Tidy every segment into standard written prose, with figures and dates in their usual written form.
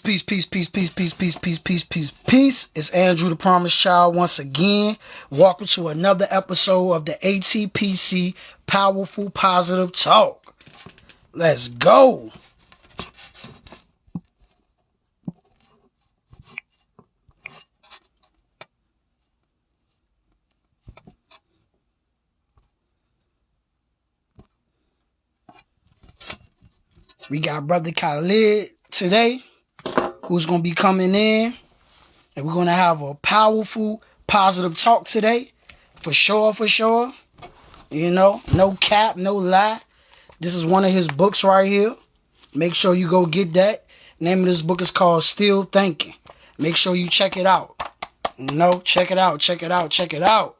Peace, peace, peace, peace, peace, peace, peace, peace, peace, peace. It's Andrew the Promised Child once again. Welcome to another episode of the Atpc Powerful Positive Talk. Let's go. We got brother Khalid today, who's going to be coming in, and we're going to have a powerful positive talk today. For sure, for sure. You know, no cap, no lie. This is one of his books right here. Make sure you go get that. Name of this book is called Still Thinking. Make sure you check it out. Check it out, check it out, check it out.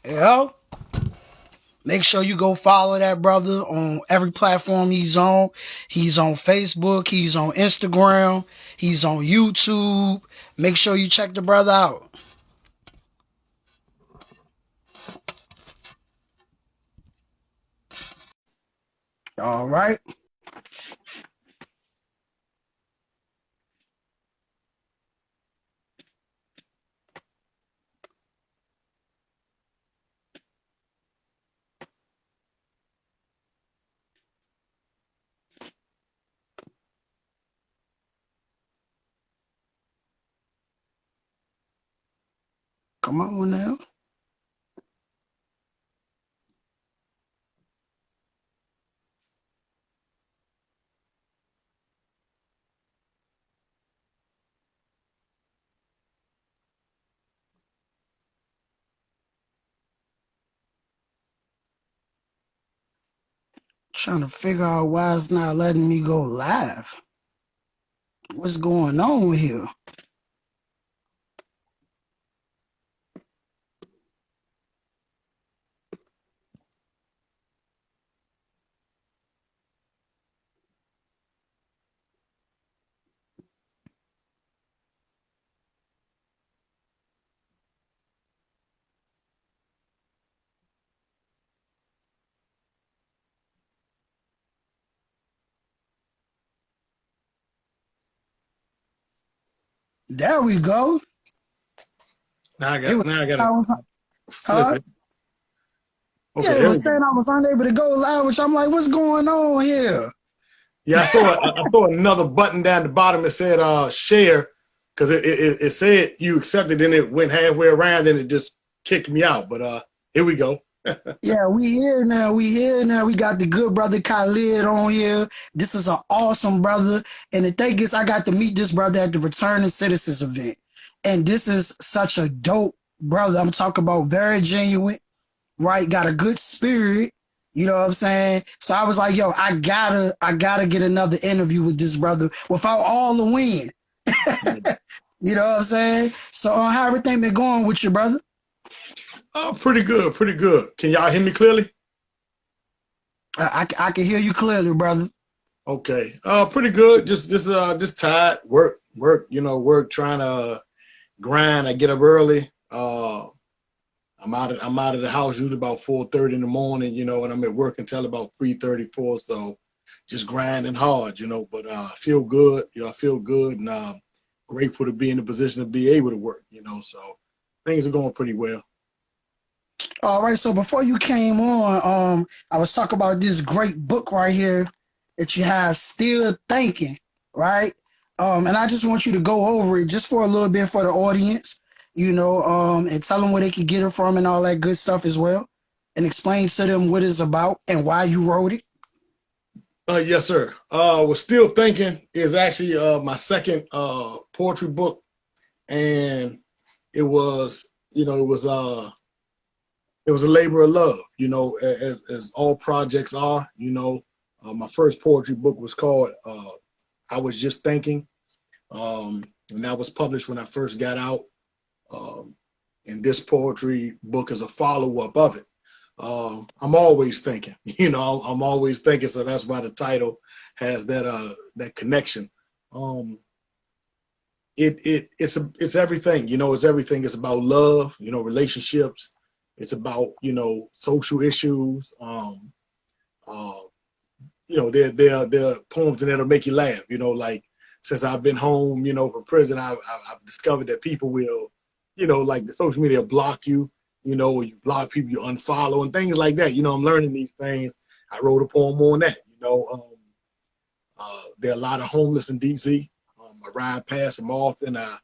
You know? Make sure you go follow that brother on every platform he's on. He's on Facebook, he's on Instagram, he's on YouTube. Make sure you check the brother out. All right. Come on now. Trying to figure out why it's not letting me go live. What's going on here? There we go. Now I got to Huh? flip it. Okay, Yeah, it was saying I was unable to go live, which I'm like, what's going on here? Yeah, I saw another button down the bottom that said share, because it said you accepted, and it went halfway around, and it just kicked me out. But here we go. Yeah, we here now. We got the good brother Khalid on here. This is an awesome brother. And the thing is, I got to meet this brother at the Returning Citizens event. And this is such a dope brother. I'm talking about very genuine, right? Got a good spirit. You know what I'm saying? So I was like, yo, I gotta get another interview with this brother without all the win. You know what I'm saying? So how everything been going with you, brother? Oh, pretty good, pretty good. Can y'all hear me clearly? I can hear you clearly, brother. Okay. Pretty good. Just tired. Work. Work. Trying to grind. I get up early. I'm out of the house usually about 4:30 in the morning, and I'm at work until about 3:34. So just grinding hard, but I feel good. I feel good, and grateful to be in the position to be able to work, so things are going pretty well. All right, so before you came on, I was talking about this great book right here that you have, Still Thinking, right? And I just want you to go over it just for a little bit for the audience, and tell them where they can get it from and all that good stuff as well, and explain to them what it's about and why you wrote it. Yes, sir. Well, Still Thinking is actually my second poetry book, and it was a labor of love, as all projects are. My first poetry book was called I Was Just Thinking, and that was published when I first got out. And this poetry book is a follow-up of it. I'm always thinking, I'm always thinking, so that's why the title has that connection. It's everything, it's everything. It's about love, relationships. It's about, social issues. There are poems that'll make you laugh, like since I've been home, from prison, I've discovered that people will, like the social media block you, or you block people, you unfollow and things like that. I'm learning these things. I wrote a poem on that. There are a lot of homeless in DC. I ride past them often. I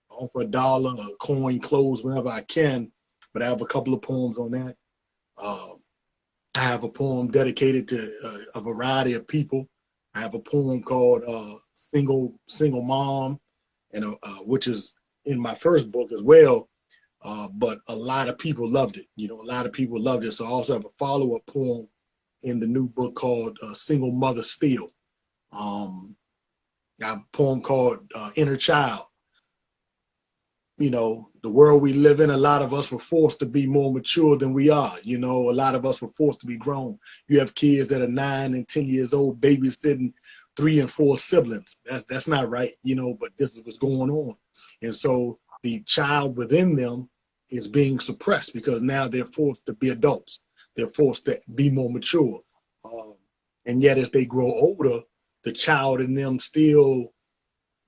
offer $1, a coin, clothes, whenever I can. But I have a couple of poems on that. I have a poem dedicated to a variety of people. I have a poem called Single Mom, and which is in my first book as well. But a lot of people loved it. A lot of people loved it. So I also have a follow-up poem in the new book called Single Mother Still. I have a poem called Inner Child. The world we live in, a lot of us were forced to be more mature than we are. A lot of us were forced to be grown. You have kids that are 9 and 10 years old, babysitting 3 and 4 siblings. That's not right, but this is what's going on. And so the child within them is being suppressed because now they're forced to be adults. They're forced to be more mature. And yet as they grow older, the child in them still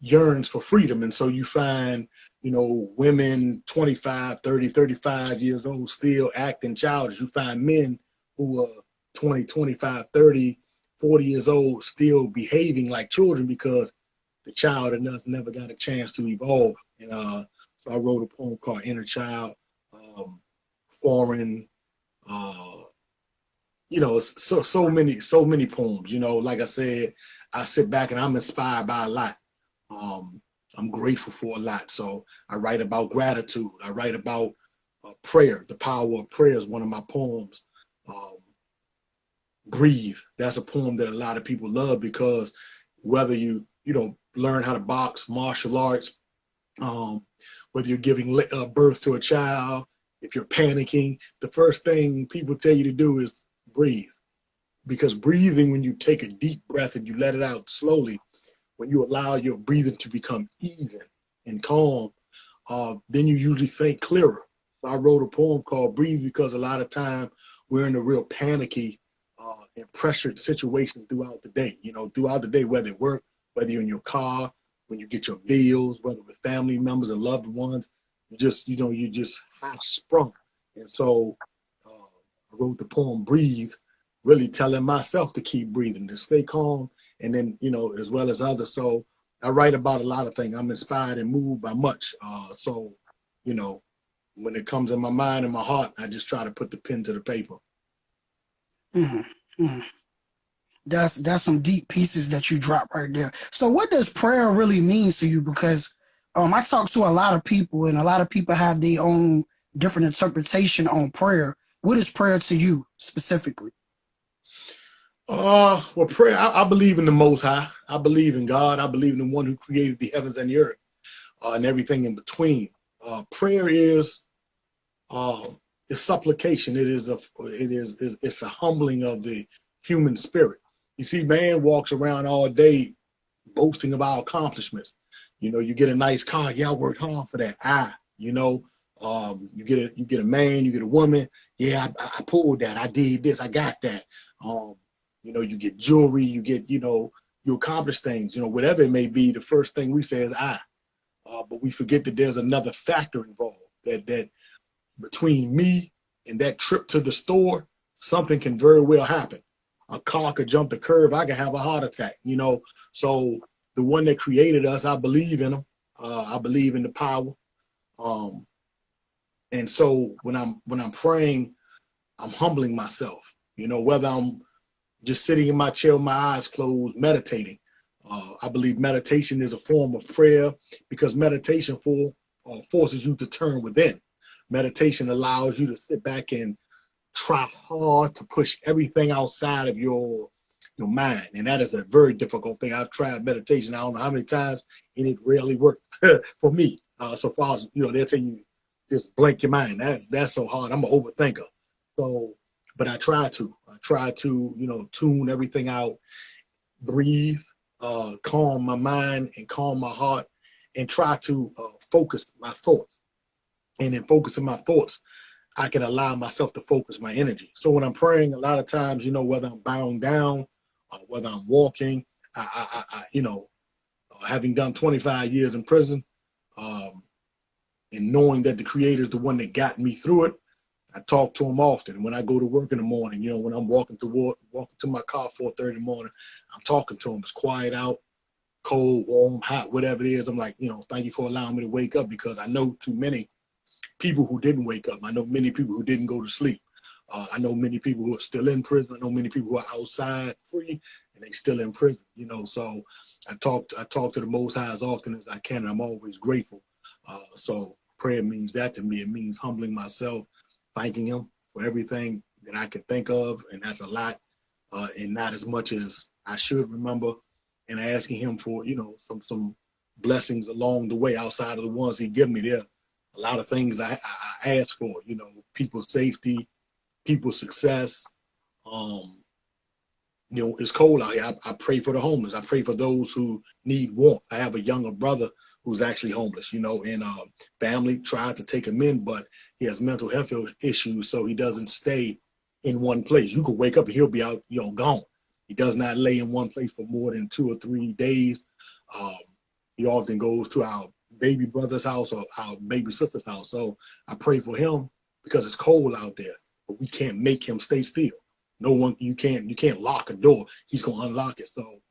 yearns for freedom. And so you find, women 25, 30, 35 years old still acting childish. You find men who are 20, 25, 30, 40 years old still behaving like children because the child in us never got a chance to evolve. And so I wrote a poem called Inner Child, Foreign, so many poems. Like I said, I sit back and I'm inspired by a lot. I'm grateful for a lot. So I write about gratitude. I write about prayer. The power of prayer is one of my poems. Breathe. That's a poem that a lot of people love because whether you learn how to box, martial arts, whether you're giving birth to a child, if you're panicking, the first thing people tell you to do is breathe. Because breathing, when you take a deep breath and you let it out slowly, when you allow your breathing to become even and calm, then you usually think clearer. So I wrote a poem called Breathe because a lot of time we're in a real panicky and pressured situation throughout the day. Whether at work, whether you're in your car, when you get your bills, whether with family members and loved ones, you just high sprung. And so I wrote the poem Breathe, really telling myself to keep breathing, to stay calm, and then, as well as others. So I write about a lot of things. I'm inspired and moved by much. So, when it comes in my mind and my heart, I just try to put the pen to the paper. Mm-hmm. Mm-hmm. That's some deep pieces that you drop right there. So what does prayer really mean to you? Because I talk to a lot of people and a lot of people have their own different interpretation on prayer. What is prayer to you specifically? Well, prayer, I believe in the Most High. I believe in God. I believe in the one who created the heavens and the earth and everything in between. Prayer is supplication. It's a humbling of the human spirit. You see, man walks around all day boasting about accomplishments. You get a nice car. Yeah, I worked hard for that. You get a man, you get a woman. Yeah, I pulled that. I did this. I got that. You get jewelry. You accomplish things. Whatever it may be. The first thing we say is I. But we forget that there's another factor involved. That between me and that trip to the store, something can very well happen. A car could jump the curve. I could have a heart attack. So the one that created us, I believe in him. I believe in the power. And so when I'm praying, I'm humbling myself. Whether I'm just sitting in my chair with my eyes closed, meditating. I believe meditation is a form of prayer because meditation forces you to turn within. Meditation allows you to sit back and try hard to push everything outside of your mind. And that is a very difficult thing. I've tried meditation, I don't know how many times, and it rarely worked for me. So far as, they'll tell you, just blank your mind. That's so hard. I'm an overthinker. So, but I try to, tune everything out, breathe, calm my mind and calm my heart, and try to focus my thoughts. And in focusing my thoughts, I can allow myself to focus my energy. So when I'm praying, a lot of times, whether I'm bowing down, whether I'm walking, Having done 25 years in prison, and knowing that the Creator is the one that got me through it, I talk to him often. When I go to work in the morning, you know, when I'm walking to my car 4:30 in the morning, I'm talking to him. It's quiet out, cold, warm, hot, whatever it is. I'm like, you know, thank you for allowing me to wake up, because I know too many people who didn't wake up. I know many people who didn't go to sleep. I know many people who are still in prison. I know many people who are outside free and they still in prison, you know. So I talk to the Most High as often as I can, and I'm always grateful. So prayer means that to me. It means humbling myself, thanking him for everything that I can think of, and that's a lot, and not as much as I should remember, and asking him for, you know, some blessings along the way outside of the ones he give me. There a lot of things I ask for, you know, people's safety, people's success. You know, it's cold out here. I pray for the homeless. I pray for those who need warmth. I have a younger brother who's actually homeless, you know, and family tried to take him in, but he has mental health issues, so he doesn't stay in one place. You could wake up and he'll be out, you know, gone. He does not lay in one place for more than 2 or 3 days. He often goes to our baby brother's house or our baby sister's house. So I pray for him, because it's cold out there, but we can't make him stay still. No one, you can't lock a door. He's gonna unlock it. So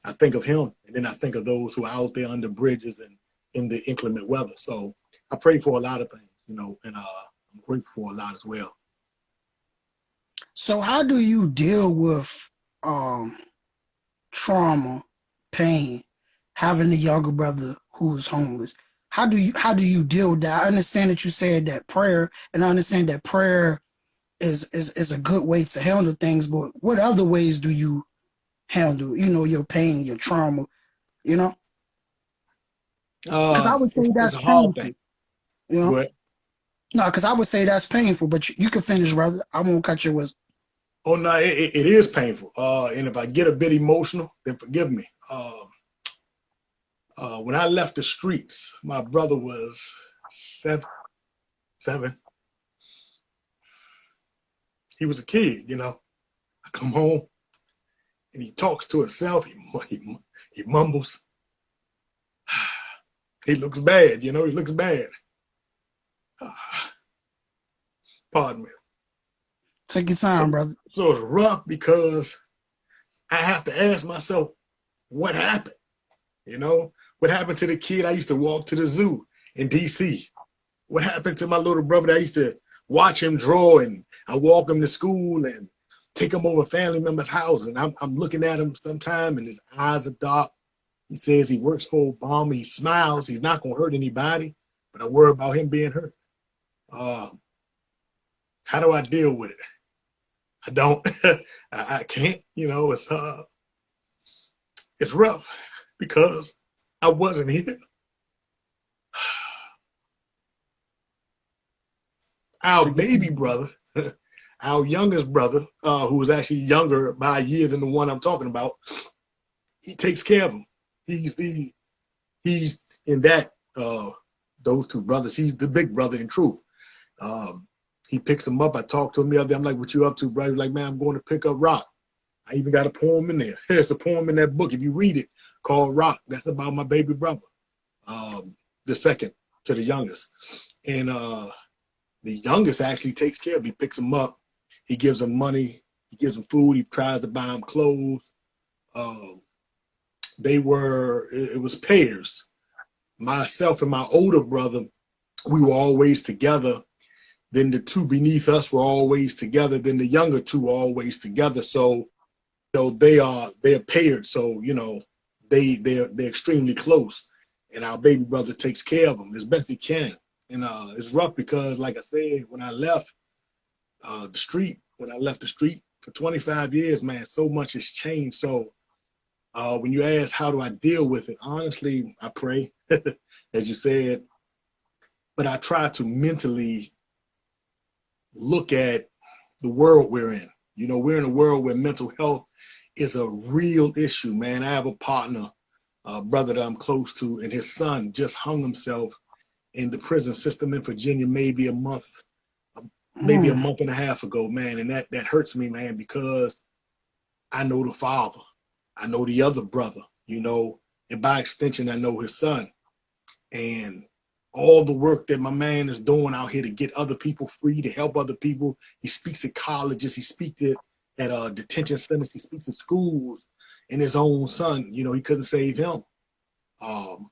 I think of him, and then I think of those who are out there under bridges and in the inclement weather. So I pray for a lot of things, you know, and I'm grateful for a lot as well. So how do you deal with trauma, pain, having a younger brother who's homeless? How do you deal with that? I understand that you said that prayer, and I understand that prayer is a good way to handle things, but what other ways do you handle, you know, your pain, your trauma, you know? Because I would say It's that's a hard thing. painful, you know? But No, because I would say that's painful, but you can finish, brother. I won't cut your wisdom. oh no, it is painful. And if I get a bit emotional, then forgive me. When I left the streets, my brother was seven. He was a kid, you know. I come home and he talks to himself. He mumbles. He looks bad, you know. He looks bad. Pardon me. Take your So, time, brother. so it's rough, because I have to ask myself, what happened? You know, what happened to the kid I used to walk to the zoo in DC? What happened to my little brother that I used to watch him draw, and I walk him to school and take him over family members' house, and I'm looking at him sometime, and his eyes are dark. He says he works for Obama. He smiles. He's not gonna hurt anybody, but I worry about him being hurt. How do I deal with it? I don't. I can't. You know, it's rough, because I wasn't here. Our Take your baby time. brother, our youngest brother, who was actually younger by a year than the one I'm talking about, he takes care of him. He's in that, those two brothers. He's the big brother in truth. He picks him up. I talked to him the other day. I'm like, what you up to, bro? He's like, man, I'm going to pick up rock. I even got a poem in there. There's a poem in that book, if you read it, called Rock. That's about my baby brother, the second to the youngest. And the youngest actually takes care of him. He picks him up. He gives him money. He gives him food. He tries to buy him clothes. It was pairs. Myself and my older brother, we were always together. Then the two beneath us were always together. Then the younger two were always together. So, you know, they're paired. So, you know, they're extremely close. And our baby brother takes care of them as best he can. And it's rough, because, like I said, when I left the street for 25 years, man, so much has changed. So when you ask how do I deal with it, honestly, I pray, as you said, but I try to mentally look at the world we're in. You know, we're in a world where mental health is a real issue, man. I have a partner, a brother that I'm close to, and his son just hung himself in the prison system in Virginia maybe a month and a half ago, man. And that hurts me, man, because I know the father. I know the other brother, you know. and by extension, I know his son. And all the work that my man is doing out here to get other people free, to help other people. He speaks at colleges, he speaks at detention centers, he speaks at schools, and his own son, you know, he couldn't save him. Um,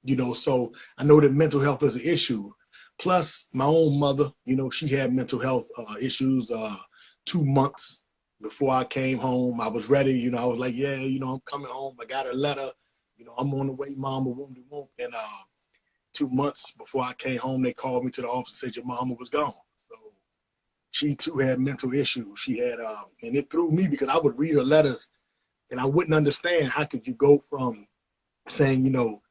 you know, so I know that mental health is an issue. Plus, my own mother, you know, she had mental health issues 2 months before I came home. I was ready, you know, I was like, yeah, you know, I'm coming home. I got a letter, you know, I'm on the way, mama, won't. And 2 months before I came home, they called me to the office and said your mama was gone. So she too had mental issues. She had, and it threw me because I would read her letters and I wouldn't understand how could you go from saying, you know,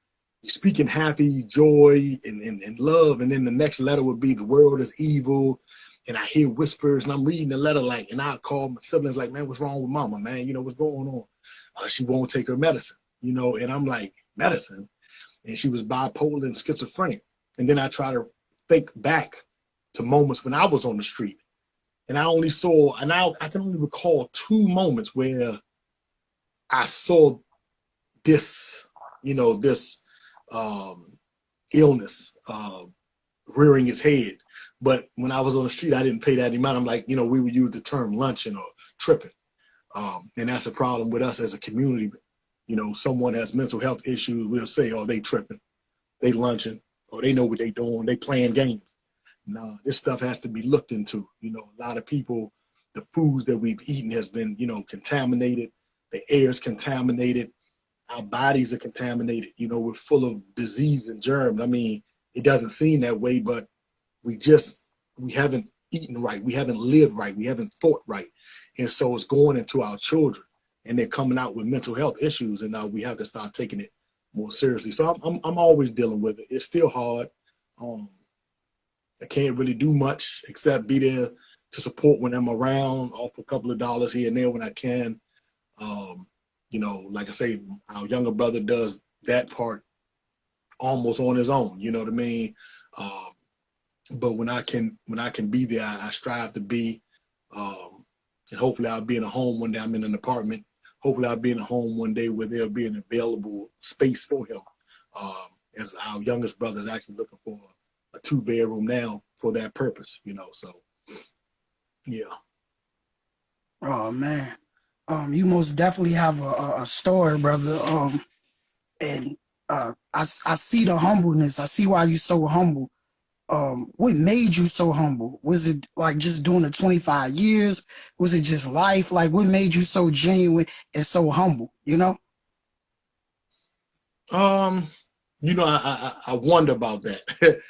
speaking happy, joy, and love, and then the next letter would be the world is evil, and I hear whispers, and I'm reading the letter like, and I call my siblings like, man, what's wrong with mama, man? You know, what's going on? She won't take her medicine, you know, and I'm like, medicine? And she was bipolar and schizophrenic. And then I try to think back to moments when I was on the street, and I only saw, and I can only recall 2 moments where I saw this, you know, this illness rearing its head. But when I was on the street, I didn't pay that any mind. I'm like, you know, we would use the term lunching or tripping. And that's a problem with us as a community. You know, someone has mental health issues, we'll say, oh, they tripping, they lunching, or they know what they doing, they playing games. Nah, this stuff has to be looked into. You know, a lot of people, the foods that we've eaten has been, you know, contaminated. The air is contaminated. Our bodies are contaminated. You know, we're full of disease and germs. I mean, it doesn't seem that way, but we haven't eaten right. We haven't lived right. We haven't thought right. And so it's going into our children, and they're coming out with mental health issues, and now we have to start taking it more seriously. So I'm always dealing with it. It's still hard. I can't really do much except be there to support when I'm around, offer a couple of dollars here and there when I can. You know, like I say, our younger brother does that part almost on his own. You know what I mean? But when I can be there, I strive to be. And hopefully, I'll be in a home one day. I'm in an apartment. Hopefully, I'll be in a home one day where there'll be an available space for him. As our youngest brother is actually looking for a 2-bedroom now for that purpose. You know, so yeah. Oh man. You most definitely have a story, brother. And I see the humbleness. I see why you so humble. What made you so humble? Was it like just doing the 25 years? Was it just life? Like what made you so genuine and so humble, you know? Um, you know, I wonder about that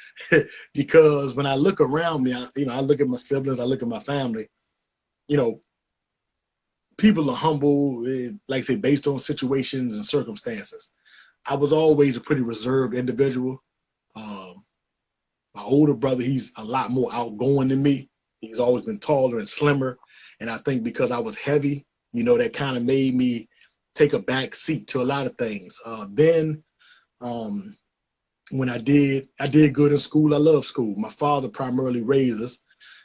because when I look around me, you know, I look at my siblings, I look at my family. You know, people are humble, like I say, based on situations and circumstances. I was always a pretty reserved individual. Um, my older brother, he's a lot more outgoing than me. He's always been taller and slimmer, and I think because I was heavy, you know, that kind of made me take a back seat to a lot of things. Then um, when I did good in school. I love school. My father primarily raised us,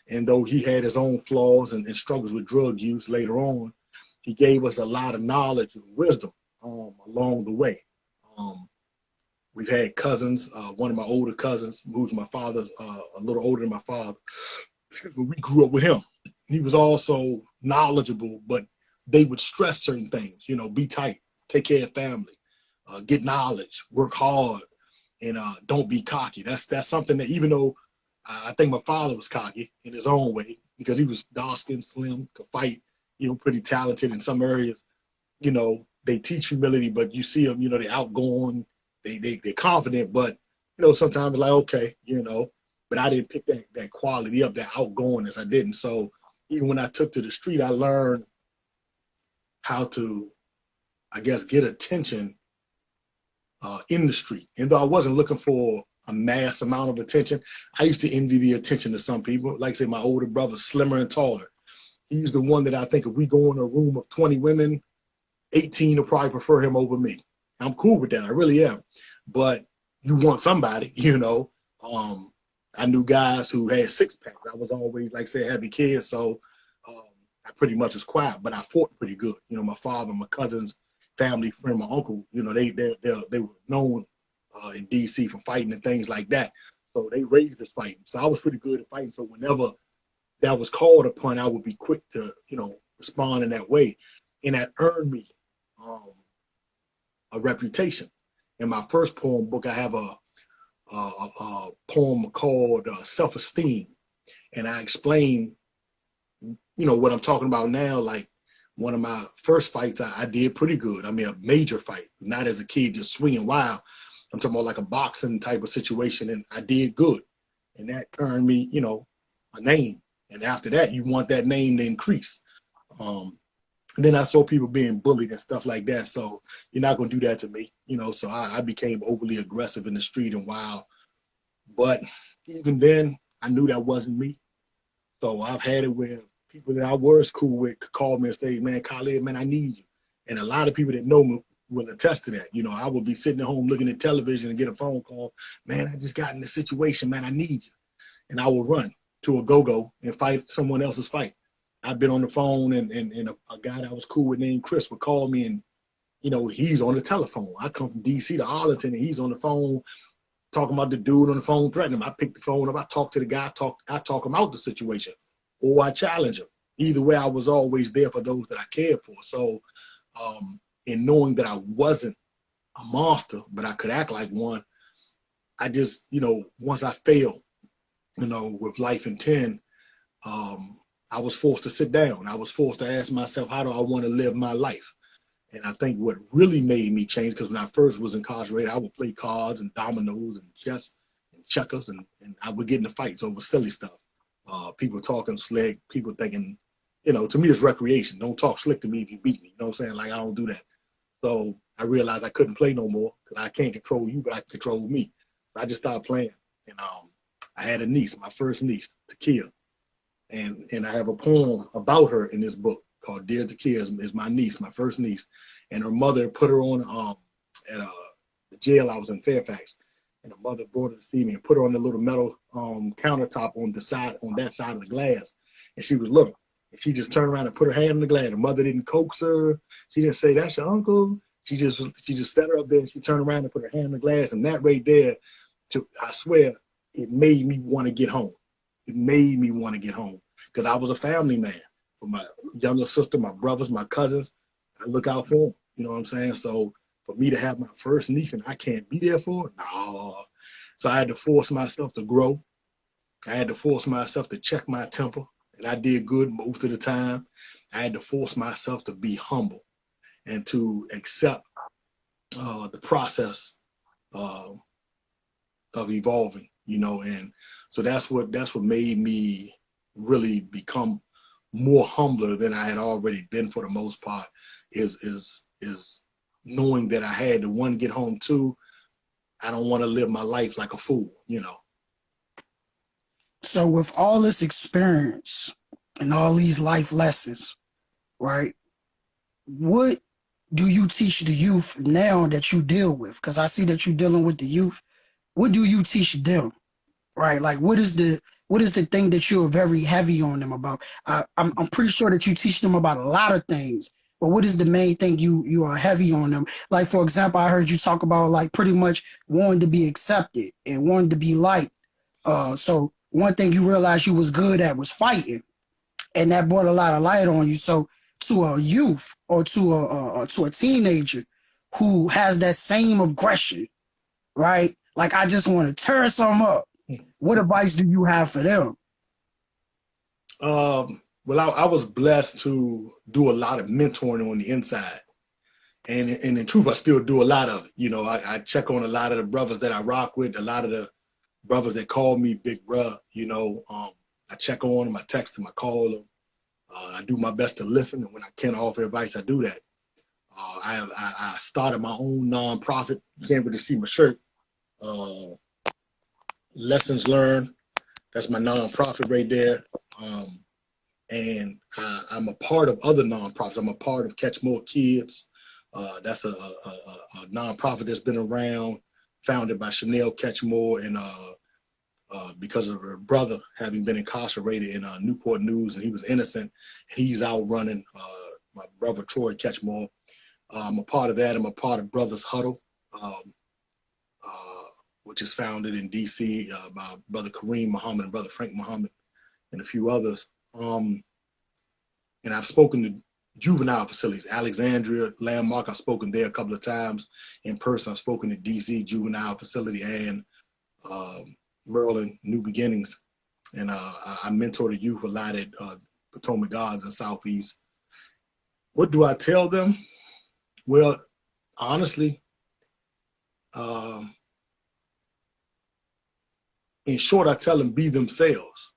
and though he had his own flaws and struggles with drug use later on, he gave us a lot of knowledge and wisdom along the way. Um, we've had cousins. One of my older cousins, who's my father's a little older than my father, we grew up with him. He was also knowledgeable, but they would stress certain things. You know, be tight, take care of family, get knowledge, work hard, and don't be cocky. That's something that even though I think my father was cocky in his own way because he was dark skinned, slim, could fight, you know, pretty talented in some areas. You know, they teach humility, but you see them, you know, they're outgoing, they're confident, but you know, sometimes it's like okay, you know, but I didn't pick that quality up, that outgoingness. I didn't. So even when I took to the street, I learned how to, I guess, get attention in the street. And though I wasn't looking for a mass amount of attention, I used to envy the attention of some people. Like I say, my older brother, slimmer and taller. He's the one that I think if we go in a room of 20 women, 18 will probably prefer him over me. I'm cool with that. I really am. But you want somebody, you know. I knew guys who had 6-packs. I was always, like I said, happy kids. So I pretty much was quiet, but I fought pretty good. You know, my father, my cousins, family friend, my uncle, you know, they were known in DC for fighting and things like that. So they raised us fighting. So I was pretty good at fighting. So whenever that was called upon, I would be quick to, you know, respond in that way. And that earned me a reputation. In my first poem book, I have a poem called Self-Esteem. And I explain, you know, what I'm talking about now. Like one of my first fights, I did pretty good. I mean, a major fight, not as a kid, just swinging wild. I'm talking about like a boxing type of situation, and I did good. And that earned me, you know, a name. And after that, you want that name to increase. Then I saw people being bullied and stuff like that. So you're not going to do that to me, you know. So I became overly aggressive in the street and wild. But even then, I knew that wasn't me. So I've had it where people that I was cool with could call me and say, man, Khalid, man, I need you. And a lot of people that know me will attest to that. You know, I would be sitting at home looking at television and get a phone call. Man, I just got in this situation, man, I need you. And I will run to a go-go and fight someone else's fight. I've been on the phone and a guy that I was cool with named Chris would call me and, you know, he's on the telephone. I come from DC to Arlington and he's on the phone talking about the dude on the phone threatening him. I pick the phone up, I talk to the guy, I talk him out the situation, or I challenge him. Either way, I was always there for those that I cared for. So in knowing that I wasn't a monster, but I could act like one, I just, you know, once I failed, you know, with life in 10, I was forced to sit down. I was forced to ask myself, how do I want to live my life? And I think what really made me change, because when I first was incarcerated, I would play cards and dominoes and chess and checkers, and I would get into fights over silly stuff. People talking slick, people thinking, you know, to me it's recreation. Don't talk slick to me if you beat me. You know what I'm saying? Like, I don't do that. So I realized I couldn't play no more because I can't control you, but I can control me. So I just started playing. And I had a niece, my first niece, Takia. And I have a poem about her in this book called Dear Takia is my niece, my first niece. And her mother put her on at the jail I was in Fairfax. And her mother brought her to see me and put her on the little metal countertop on that side of the glass. And she was little. And she just turned around and put her hand in the glass. Her mother didn't coax her. She didn't say, that's your uncle. She just set her up there and she turned around and put her hand in the glass. And that right there, I swear, it made me want to get home. It made me want to get home because I was a family man. For my younger sister, my brothers, my cousins, I look out for them. You know what I'm saying? So for me to have my first niece and I can't be there for her, no. So I had to force myself to grow. I had to force myself to check my temper, and I did good most of the time. I had to force myself to be humble and to accept the process of evolving, you know. And so that's what made me really become more humbler than I had already been for the most part, is knowing that I had to, one, get home, two, I don't want to live my life like a fool, you know. So with all this experience and all these life lessons, right? What do you teach the youth now that you deal with? Because I see that you're dealing with the youth. What do you teach them? Right? Like, what is the thing that you're very heavy on them about? I'm pretty sure that you teach them about a lot of things, but what is the main thing you are heavy on them? Like, for example, I heard you talk about like pretty much wanting to be accepted and wanting to be liked. So one thing you realized you was good at was fighting, and that brought a lot of light on you. So to a youth or to a teenager who has that same aggression, right? Like, I just want to tear some up. What advice do you have for them? Well, I was blessed to do a lot of mentoring on the inside. And in truth, I still do a lot of it. You know, I check on a lot of the brothers that I rock with, a lot of the brothers that call me big bruh, you know. I check on them, I text them, I call them. I do my best to listen, and when I can offer advice, I do that. I started my own nonprofit. You can't really see my shirt. Lessons Learned. That's my nonprofit right there. And I'm a part of other nonprofits. I'm a part of Catch More Kids. That's a nonprofit that's been around, founded by Chanel Catchmore, and because of her brother having been incarcerated in Newport News, and he was innocent. He's out running. My brother Troy Catchmore I'm a part of that. I'm a part of Brothers Huddle, um, which is founded in DC by Brother Kareem Muhammad and Brother Frank Muhammad and a few others. And I've spoken to juvenile facilities, Alexandria, Landmark. I've spoken there a couple of times in person. I've spoken to DC Juvenile Facility and Maryland New Beginnings. And I mentor the youth a lot at Potomac Gardens and Southeast. What do I tell them? Well, honestly, in short, I tell them be themselves.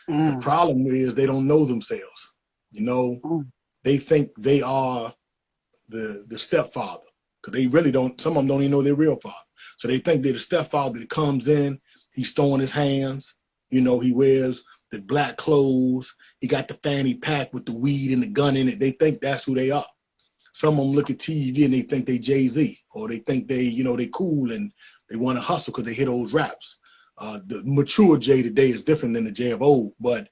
The problem is they don't know themselves. You know, they think they are the stepfather, because they really don't. Some of them don't even know their real father. So they think they're the stepfather that comes in. He's throwing his hands. You know, he wears the black clothes. He got the fanny pack with the weed and the gun in it. They think that's who they are. Some of them look at TV and they think they Jay-Z, or they think they, you know, they cool and they want to hustle because they hear those raps. The mature Jay today is different than the Jay of old, but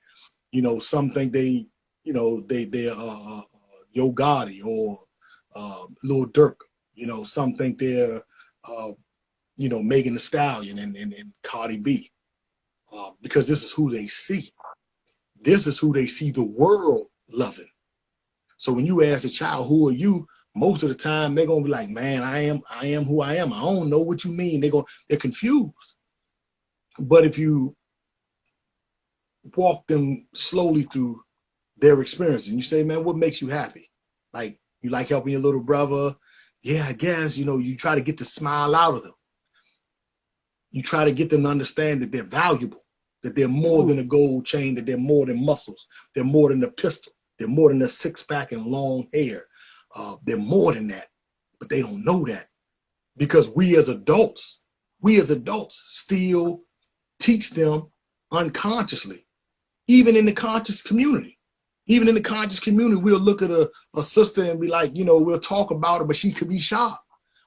you know, some think they, you know, they're Yo Gotti or Lil Durk. You know, some think they're, you know, Megan Thee Stallion and Cardi B, because this is who they see. This is who they see the world loving. So when you ask a child, who are you? Most of the time they're gonna be like, man, I am who I am. I don't know what you mean. They're confused. But if you walk them slowly through their experience and you say, man, what makes you happy? Like, you like helping your little brother? Yeah, I guess. You know, you try to get the smile out of them. You try to get them to understand that they're valuable, that they're more than a gold chain, that they're more than muscles, they're more than a pistol, they're more than a six-pack and long hair. They're more than that, but they don't know that, because we as adults still teach them unconsciously, even in the conscious community. Even in the conscious community, we'll look at a sister and be like, you know, we'll talk about her, but she could be shy.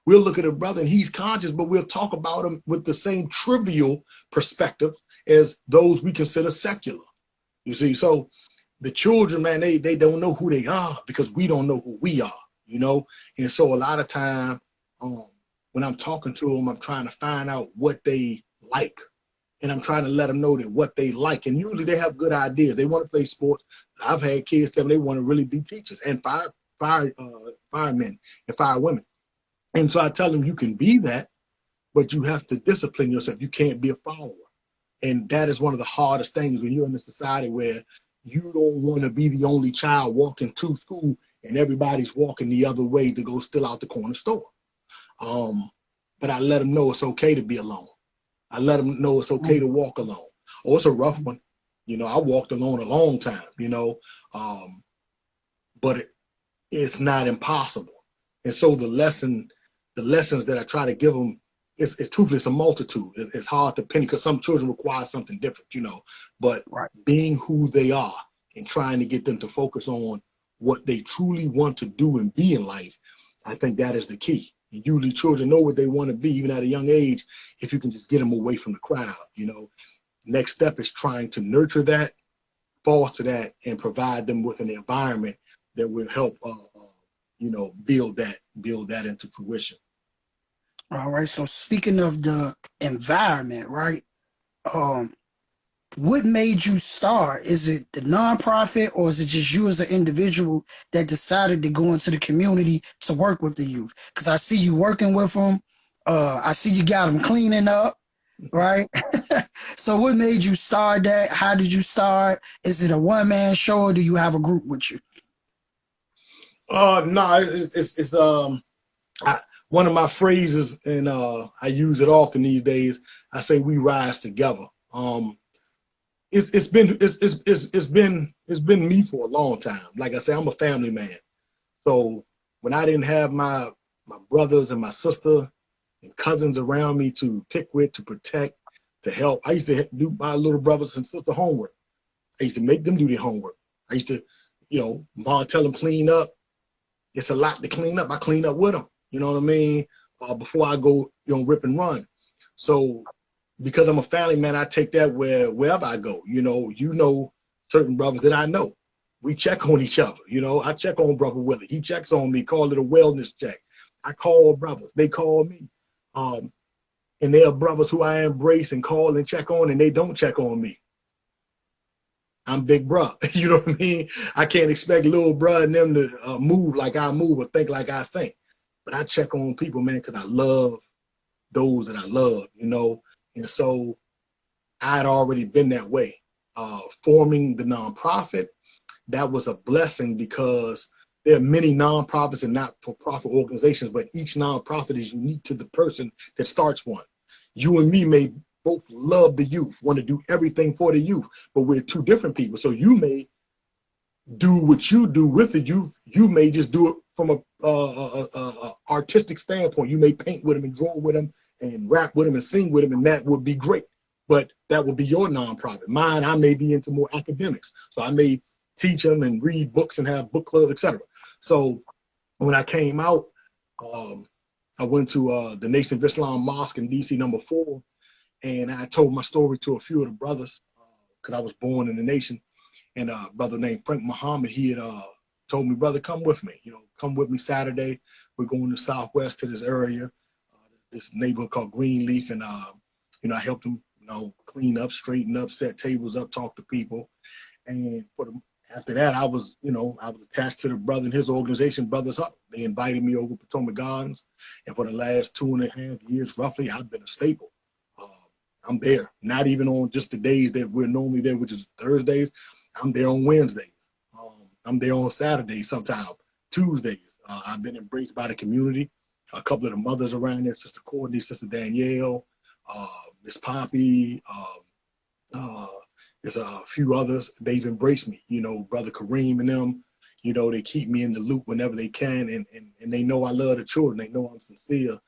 We'll look at a brother and he's conscious, but we'll talk about him with the same trivial perspective as those we consider secular. You see, so the children, man, they don't know who they are because we don't know who we are, you know? And so a lot of time when I'm talking to them, I'm trying to find out what they like. And I'm trying to let them know that what they like. And usually they have good ideas. They want to play sports. I've had kids tell me they want to really be teachers and firemen and firewomen. And so I tell them you can be that, but you have to discipline yourself. You can't be a follower. And that is one of the hardest things when you're in a society where you don't want to be the only child walking to school and everybody's walking the other way to go steal out the corner store. But I let them know it's okay to be alone. I let them know it's okay to walk alone. Oh, it's a rough one. You know, I walked alone a long time, you know, but it's not impossible. And so the lessons that I try to give them, it's truthfully, it's a multitude. It's hard to pin because some children require something different, you know, but being who they are and trying to get them to focus on what they truly want to do and be in life, I think that is the key. And usually children know what they want to be, even at a young age, if you can just get them away from the crowd, you know. Next step is trying to nurture that, foster that, and provide them with an environment that will help, you know, build that into fruition. All right. So speaking of the environment, right? What made you start? Is it the nonprofit, or is it just you as an individual that decided to go into the community to work with the youth? Because I see you working with them. I see you got them cleaning up, right? So what made you start that? How did you start? Is it a one-man show, or do you have a group with you? No, it's one of my phrases, and I use it often these days. I say we rise together. It's been me for a long time. Like I say, I'm a family man. So when I didn't have my brothers and my sister and cousins around me to pick with, to protect, to help, I used to do my little brothers and sister homework. I used to make them do their homework. I used to, you know, mom tell them clean up. It's a lot to clean up. I clean up with them. You know what I mean? Before I go, you know, rip and run. So because I'm a family man, I take that wherever I go. You know certain brothers that I know we check on each other. You know, I check on Brother Willie. He checks on me, call it a wellness check. I call brothers. They call me. And there are brothers who I embrace and call and check on, and they don't check on me. I'm big bro. You know what I mean? I can't expect little bro and them to move like I move or think like I think. But I check on people, man, because I love those that I love, you know. And so I'd already been that way. Forming the nonprofit, that was a blessing because there are many nonprofits and not-for-profit organizations, but each nonprofit is unique to the person that starts one. You and me may both love the youth, want to do everything for the youth, but we're two different people. So you may do what you do with the youth. You may just do it from a artistic standpoint. You may paint with them and draw with them and rap with them and sing with them, and that would be great. But that would be your nonprofit. Mine, I may be into more academics. So I may teach them and read books and have book clubs, etc. So when I came out, I went to the Nation of Islam Mosque in DC #4, and I told my story to a few of the brothers because I was born in the nation. And a brother named Frank Muhammad, he had told me, brother, come with me. You know, come with me Saturday. We're going to Southwest to this area, this neighborhood called Greenleaf, and you know, I helped him, you know, clean up, straighten up, set tables up, talk to people. And after that, I was attached to the brother and his organization, Brothers Hub. They invited me over Potomac Gardens, and for the last 2.5 years, roughly, I've been a staple. I'm there, not even on just the days that we're normally there, which is Thursdays. I'm there on Wednesdays. I'm there on Saturdays, sometimes Tuesdays. I've been embraced by the community. A couple of the mothers around there, Sister Courtney, Sister Danielle, Miss Poppy, there's a few others. They've embraced me, you know, Brother Karim and them. You know, they keep me in the loop whenever they can, and they know I love the children. They know I'm sincere.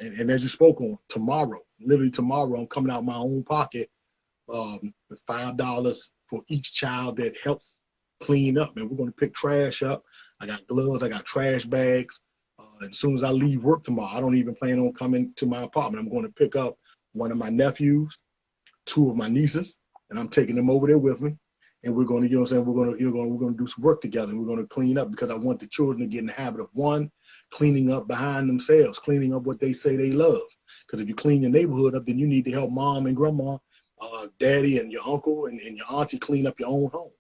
And as you spoke on, tomorrow, literally tomorrow, I'm coming out of my own pocket with $5 for each child that helps clean up. And we're going to pick trash up. I got gloves, I got trash bags. As soon as I leave work tomorrow, I don't even plan on coming to my apartment. I'm going to pick up one of my nephews, 2 of my nieces, and I'm taking them over there with me. And we're going to, you know what I'm saying, we're going to do some work together. And we're going to clean up because I want the children to get in the habit of, one, cleaning up behind themselves, cleaning up what they say they love. Because if you clean your neighborhood up, then you need to help mom and grandma, daddy and your uncle and your auntie clean up your own home.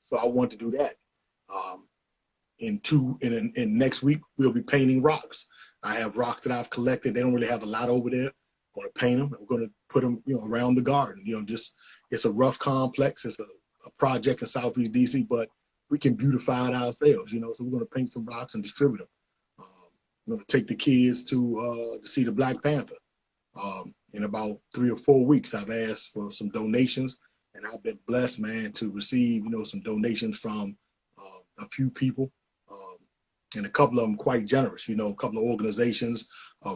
So I want to do that. And next week, we'll be painting rocks. I have rocks that I've collected. They don't really have a lot over there. I'm going to paint them. I'm going to put them, you know, around the garden. You know, just it's a rough complex. It's a project in Southeast DC, but we can beautify it ourselves. You know, so we're going to paint some rocks and distribute them. I'm going to take the kids to see the Black Panther. In about 3 or 4 weeks, I've asked for some donations, and I've been blessed, man, to receive, you know, some donations from a few people. And a couple of them quite generous, you know, a couple of organizations,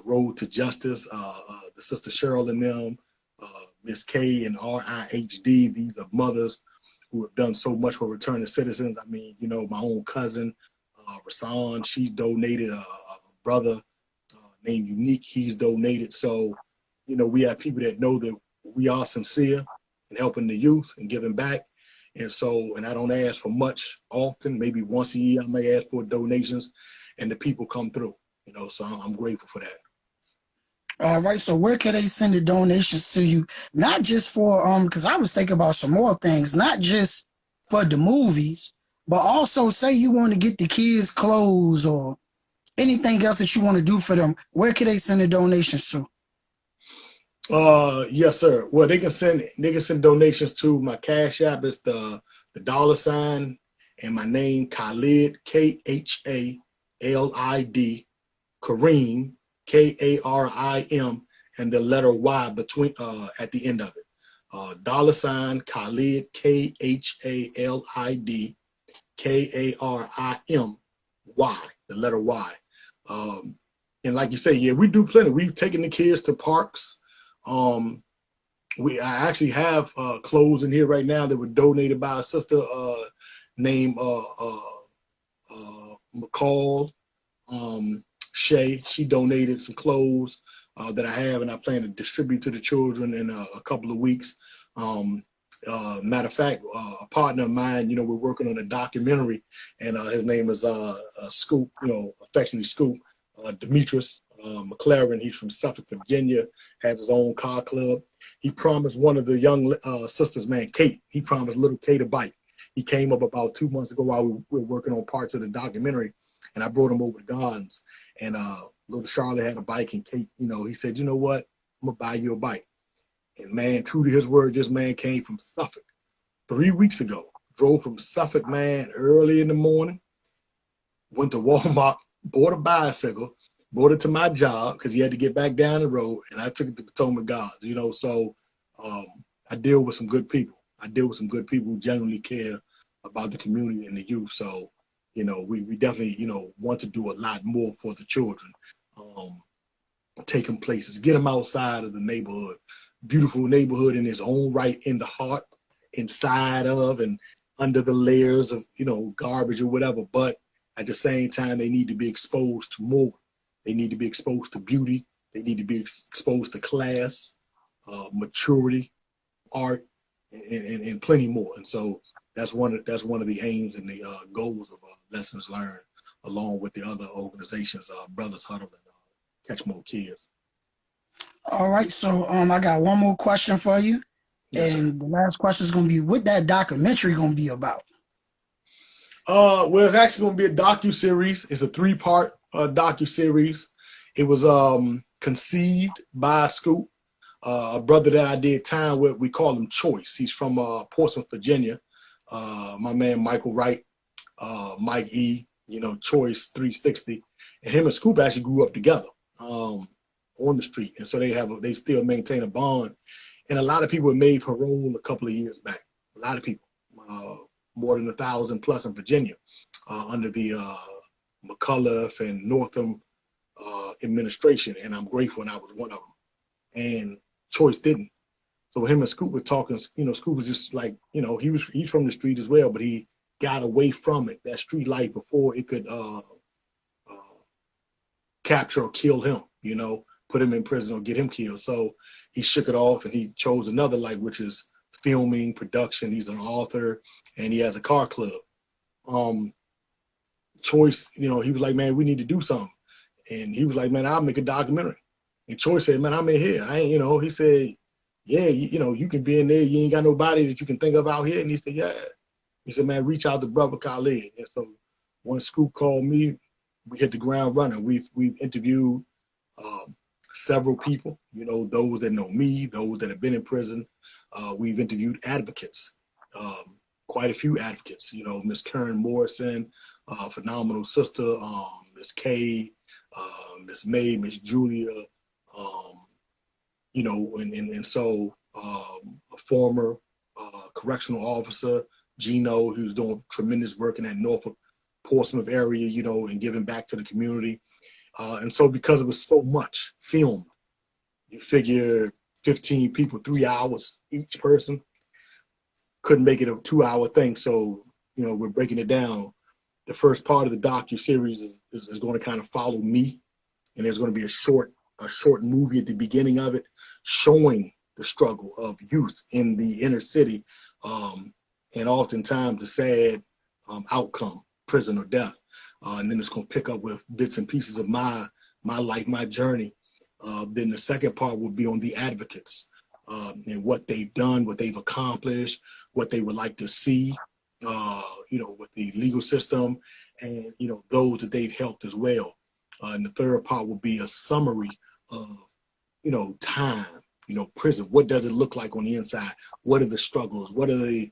Road to Justice, the Sister Cheryl and them, Miss K and RIHD. These are mothers who have done so much for returning citizens. I mean, you know, my own cousin, Rasan, she donated, a brother named Unique, he's donated. So, you know, we have people that know that we are sincere in helping the youth and giving back. And so, and I don't ask for much often, maybe once a year I may ask for donations, and the people come through, you know, so I'm grateful for that. All right, so where can they send the donations to you? Not just for because I was thinking about some more things, not just for the movies, but also say you want to get the kids clothes or anything else that you want to do for them. Where can they send the donations to? Yes, sir. Well, they can send donations to my Cash App. It's the $ and my name, Khalid, KHALID, Karim, KARIM, and the letter Y between at the end of it. $ Khalid, KHALID, KARIM, Y, the letter Y. And like you say, yeah, we do plenty. We've taken the kids to parks. I actually have clothes in here right now that were donated by a sister named McCall Shay. She donated some clothes that I have, and I plan to distribute to the children in a couple of weeks. Matter of fact, a partner of mine, we're working on a documentary, and his name is Scoop, affectionately Scoop, Demetrius McLaren. He's from Suffolk, Virginia, has his own car club. He promised one of the young sisters, man, Kate, he promised little Kate a bike. He came up about 2 months ago while we were working on parts of the documentary, and I brought him over to Gardens, and little Charlotte had a bike, and Kate, he said, you know what, I'm going to buy you a bike. And man, true to his word, this man came from Suffolk 3 weeks ago. Drove from Suffolk, man, early in the morning. Went to Walmart, bought a bicycle, brought it to my job because he had to get back down the road, and I took it to Potomac Gardens. So I deal with some good people. I deal with some good people who genuinely care about the community and the youth. So, we definitely, want to do a lot more for the children. Take them places, get them outside of the neighborhood. Beautiful neighborhood in its own right, in the heart, inside of and under the layers of garbage or whatever, but at the same time they need to be exposed to more. They need to be exposed to beauty. They need to be exposed to class, maturity, art, and plenty more. And so that's one of the aims and the goals of Lessons Learned, along with the other organizations, Brothers Huddle and Catch More Kids. All right, so I got one more question for you. Yes, and sir. The last question is going to be, what that documentary going to be about? Well, it's actually going to be a docu-series. It's a 3-part docu-series. It was conceived by Scoop, a brother that I did time with. We call him Choice. He's from Portsmouth, Virginia. My man Michael Wright, Mike E, Choice 360. And him and Scoop actually grew up together on the street. And so they still maintain a bond. And a lot of people made parole a couple of years back. A lot of people, more than 1,000 plus in Virginia, under the McCullough and Northam administration. And I'm grateful, and I was one of them. And Choice didn't. So him and Scoop were talking. Scoop was just like, he's from the street as well, but he got away from it, that street life, before it could capture or kill him. Put him in prison or get him killed. So he shook it off and he chose another life, which is filming, production. He's an author and he has a car club. Choice, he was like, man, we need to do something. And he was like, man, I'll make a documentary. And Choice said, man, I'm in here. I ain't, he said, yeah, you can be in there. You ain't got nobody that you can think of out here. And he said, yeah. He said, man, reach out to brother Khalid. And so when Scoop called me, we hit the ground running. We've interviewed several people, those that know me, those that have been in prison. We've interviewed advocates, quite a few advocates, Miss Karen Morrison, phenomenal sister, Miss Kay, Miss May, Miss Julia, and so a former correctional officer, Gino, who's doing tremendous work in that Norfolk, Portsmouth area, and giving back to the community. And so because it was so much filmed, you figure 15 people, 3 hours each person, couldn't make it a 2-hour thing. So, we're breaking it down. The first part of the docu-series is going to kind of follow me. And there's going to be a short movie at the beginning of it showing the struggle of youth in the inner city. And oftentimes the sad outcome, prison or death. And then it's going to pick up with bits and pieces of my life, my journey. Then the second part will be on the advocates and what they've done, what they've accomplished, what they would like to see, with the legal system, and those that they've helped as well. And the third part will be a summary of time, prison. What does it look like on the inside? What are the struggles? What are the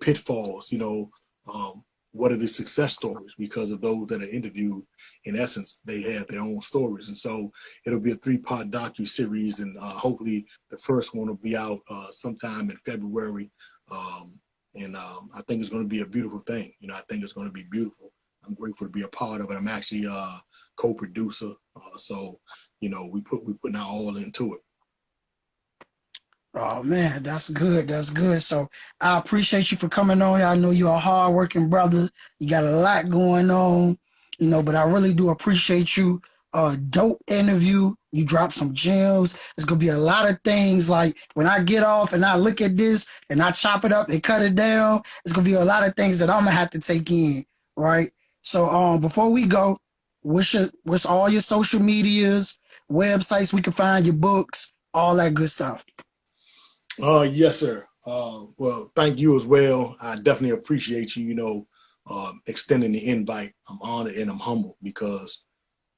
pitfalls? What are the success stories? Because of those that are interviewed, in essence, they have their own stories. And so it'll be a 3-part docu-series, and hopefully the first one will be out sometime in February. I think it's going to be a beautiful thing. I think it's going to be beautiful. I'm grateful to be a part of it. I'm actually a co-producer. So, we putting our all into it. Oh man, that's good. That's good. So I appreciate you for coming on here. I know you're a hardworking brother. You got a lot going on, but I really do appreciate you a dope interview. You drop some gems. It's gonna be a lot of things. Like when I get off and I look at this and I chop it up and cut it down, it's gonna be a lot of things that I'm gonna have to take in, right? So before we go, what's all your social medias, websites we can find your books, all that good stuff. Yes, sir. Well, thank you as well. I definitely appreciate you, extending the invite. I'm honored and I'm humbled because,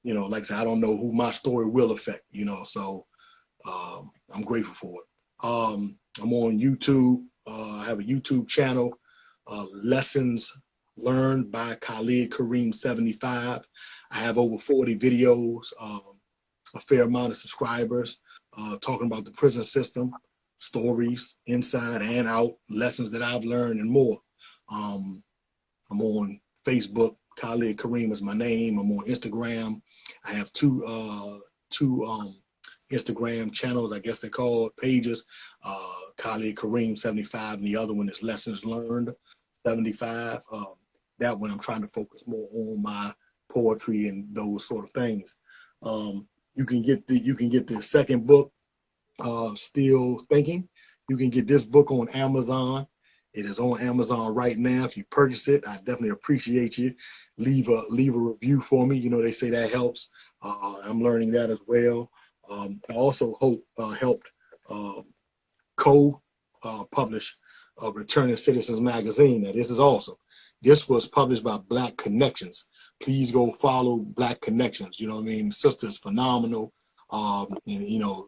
like I said, I don't know who my story will affect, so I'm grateful for it. I'm on YouTube. I have a YouTube channel, Lessons Learned by Khalid Karim 75. I have over 40 videos, a fair amount of subscribers, talking about the prison system, stories inside and out, lessons that I've learned, and more. I'm on Facebook. Khalid Karim is my name. I'm on Instagram. I have two Instagram channels, I guess they're called pages. Khalid Karim 75, and the other one is Lessons Learned 75. That one I'm trying to focus more on my poetry and those sort of things. You can get the second book, Still Thinking. You can get this book on Amazon. It is on Amazon right now. If you purchase it, I definitely appreciate you. Leave a review for me. They say that helps. I'm learning that as well. I also helped co-publish Returning Citizens magazine. Now, this is awesome. This was published by Black Connections. Please go follow Black Connections. You know what I mean? The sister is phenomenal. And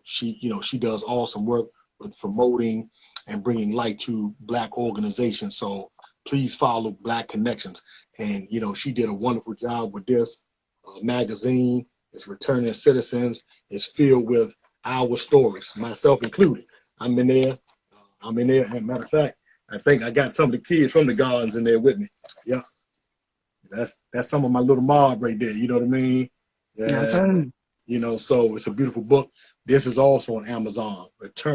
she does awesome work with promoting and bringing light to Black organizations. So please follow Black Connections. And she did a wonderful job with this magazine. It's Returning Citizens. It's filled with our stories, myself included. I'm in there. As a matter of fact, I think I got some of the kids from the gardens in there with me. Yeah, that's some of my little mob right there. You know what I mean? Yeah. Yes, sir. So it's a beautiful book. This is also on Amazon.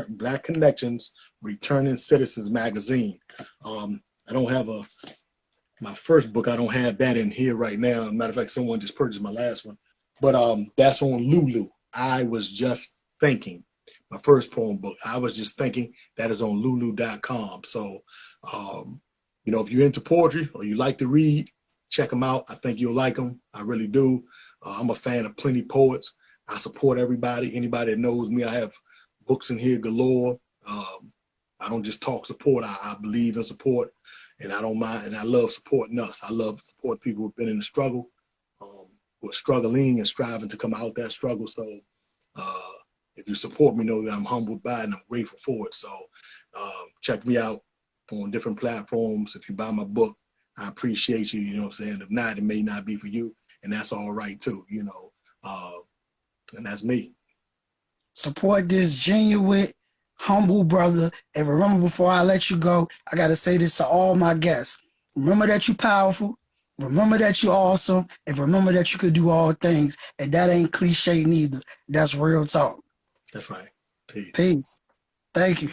Black Connections, Returning Citizens magazine. I don't have my first book. I don't have that in here right now. As a matter of fact, someone just purchased my last one. But that's on Lulu. I Was Just Thinking. My first poem book. I Was Just Thinking. That is on lulu.com. So, if you're into poetry or you like to read, check them out. I think you'll like them. I really do. I'm a fan of plenty poets. I support everybody. Anybody that knows me, I have books in here galore. I don't just talk support. I believe in support, and I don't mind. And I love supporting us. I love support people who've been in the struggle, who are struggling and striving to come out that struggle. So if you support me, know that I'm humbled by it and I'm grateful for it. So check me out on different platforms. If you buy my book, I appreciate you. You know what I'm saying? If not, it may not be for you, and that's all right too. And that's me. Support this genuine, humble brother. And remember, before I let you go, I got to say this to all my guests. Remember that you're powerful. Remember that you're awesome. And remember that you could do all things. And that ain't cliche neither. That's real talk. That's right. Peace. Peace. Thank you.